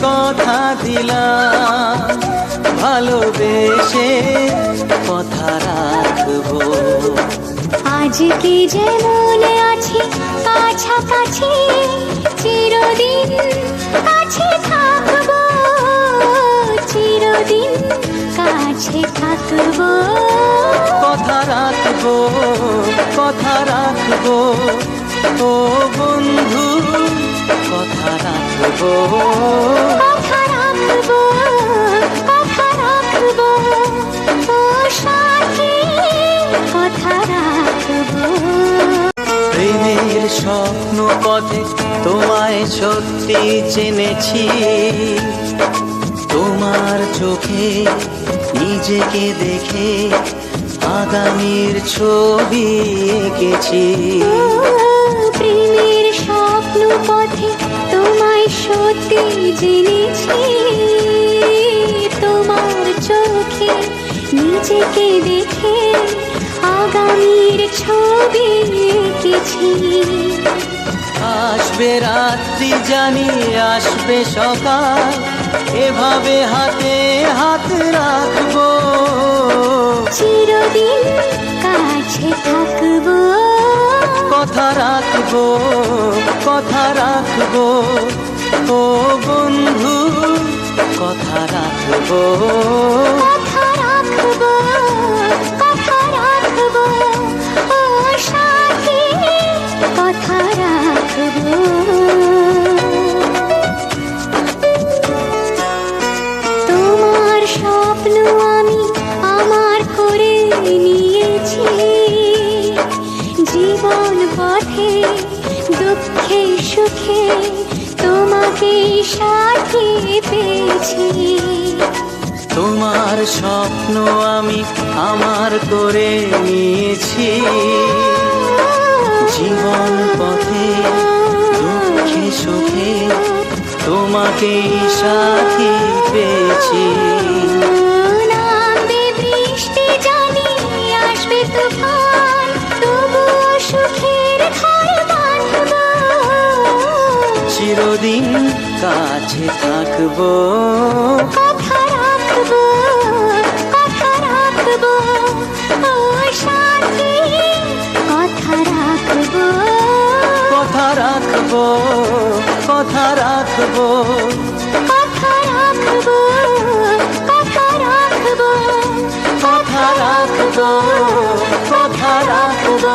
কথা দিলাম, ভালোবেসে কথা রাখবো। আজকে যেমন আছি কাছাকাছি, চিরদিন কাছে থাকবো, চিরদিন কাছে থাকবো। কথা রাখবো, কথা রাখবো, ও বন্ধু কথা রাখবো। কথা রাখবো, কথা রাখবো, ও সাথী কথা রাখবো। প্রেমের স্বপ্ন পথে তোমায় সত্যি চিনেছি, তোমার চোখে নিজেকে দেখে আগামীর ছবি এঁকেছি। প্রেমের স্বপ্ন পথে তোমায় সত্যি জেনেছি, তোমার চোখে নিজেকে দেখে আগামীর ছবি এঁকেছি। আসবে রাত্রি জানি আসবে সকাল, এভাবে হাতে হাত রাখবো, চিরদিন কাছে থাকবো। কথা রাখবো, কথা রাখবো, ও বন্ধু কথা রাখবো। কথা রাখবো, কথা রাখবো, ও সাথী কথা রাখবো। তোমার স্বপ্ন আমি আমার করে নিয়েছি, জীবন পথে দুঃখে সুখে তোমাকে সাথী পেয়েছি। তোমার স্বপ্ন আমি আমার করে নিয়েছি, জীবন পথে দুঃখে সুখে তোমাকেই সাথী পেয়েছি। নামবে বৃষ্টি জানি আসবে তুফান, তবুও সুখের ঘর বাঁধবো, চিরদিন কাছে থাকবো। কথা রাখবো, কথা রাখবো, ও সাথী কথা রাখবো। কথা রাখবো, কথা রাখবো, কথা রাখবো, কথা রাখবো, কথা রাখবো, কথা রাখবো।